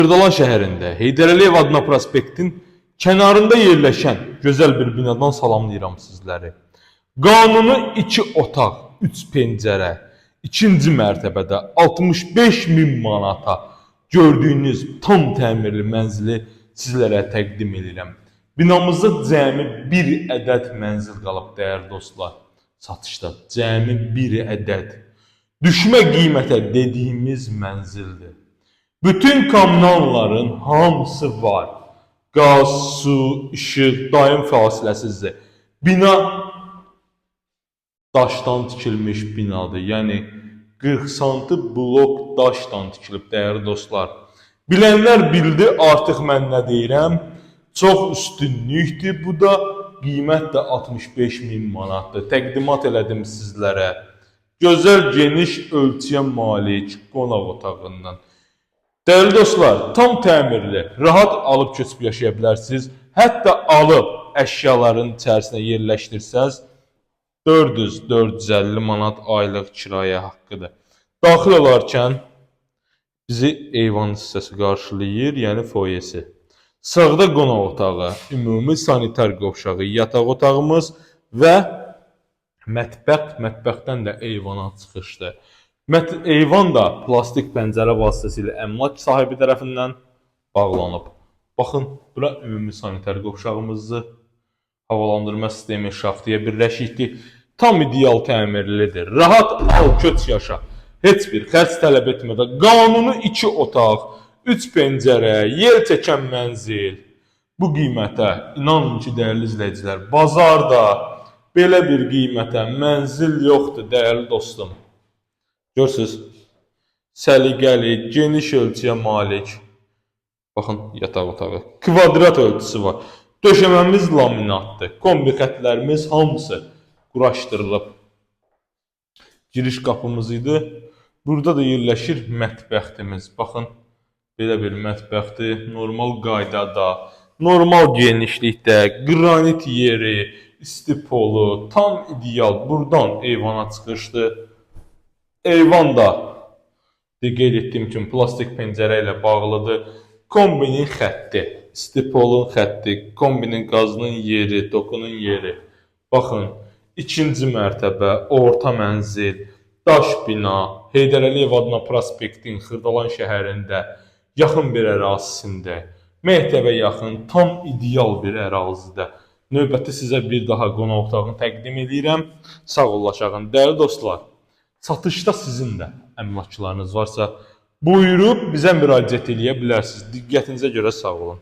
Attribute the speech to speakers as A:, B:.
A: Xırdalan şəhərində Heydər Əliyev adına prospektin kənarında yerləşən gözəl bir binadan salamlayıram sizləri. Qanuni 2 otaq, 3 pəncərə, 2-ci mərtəbədə 65.000 manata gördüyünüz tam təmirli mənzili sizlərə təqdim edirəm. Binamızda cəmi 1 ədəd mənzil qalıb dəyərli dostlar. Satışda cəmi 1 ədəd. Düşmə qiymətə dediyimiz mənzildir. Bütün kommunalların hamısı var. Qaz, su, işıq, daim fasiləsizdir. Bina daşdan tikilmiş binadır. Yəni 40 sm blok daşdan tikilib dəyərli dostlar. Bilənlər bildi, artıq mən nə deyirəm? Çox üstünlükdür. Bu da qiymət də 65.000 manatdır. Təqdimat elədim sizlərə. Gözəl geniş ölçüyə malik qonaq otağından. Dəyərli dostlar, tam təmirli, rahat alıb köçüb yaşaya bilərsiniz. Hətta alıb əşyaların içərisinə yerləşdirsəz 400-450 manat aylıq kirayə haqqıdır. Daxil olarkən bizi eyvan hissəsi qarşılayır, yəni foyesi. Sağda qonaq otağı, ümumi sanitar qovşağı, yataq otağımız və mətbəxdən də eyvana çıxışdır. Eyvan da plastik pəncərə vasitəsilə əmlak sahibi tərəfindən bağlanıb. Baxın, bura ümumi sanitar qovşağımızdır. Havalandırma sistemi şaxtaya birləşikdir. Tam ideal təmirlidir. Rahat al, köç yaşa. Heç bir xərc tələb etmədən qanuni 2 otaq, 3 pəncərə, yel çəkən mənzil. Bu qiymətə, inanın ki, dəyərli izləyicilər, bazarda belə bir qiymətə mənzil yoxdur, dəyərli dostum. Görürsünüz, səliqəli, geniş ölçüyə malik. Baxın, yataq otağı. Kvadrat ölçüsü var. Döşəməmiz laminatdır. Kombi xətlərimiz hamısı quraşdırılıb. Giriş qapımız idi. Burada da yerləşir mətbəxtimiz. Baxın, belə bir mətbəxtdir. Normal qaydada, normal genişlikdə, qranit yeri, isti polu, tam ideal. Buradan eyvana çıxışdır. Eyvan da qeyd etdiyim kimi plastik pəncərə ilə bağlıdır. Kombinin xətti, stipolun xətti, kombinin qazının yeri, tokunun yeri. Baxın, 2-ci mərtəbə, orta mənzil, daş bina, Heydər Əliyev adına prospektin Xırdalan şəhərində, yaxın bir ərazisində, məktəbə yaxın, tam ideal bir ərazidə. Növbəti sizə bir daha qonaq otağını təqdim edirəm. Sağ olun, dəyərli dostlar. Satışda sizin də əmlaklarınız varsa, buyurub bizə müraciət edə bilərsiniz. Diqqətinizə görə sağ olun.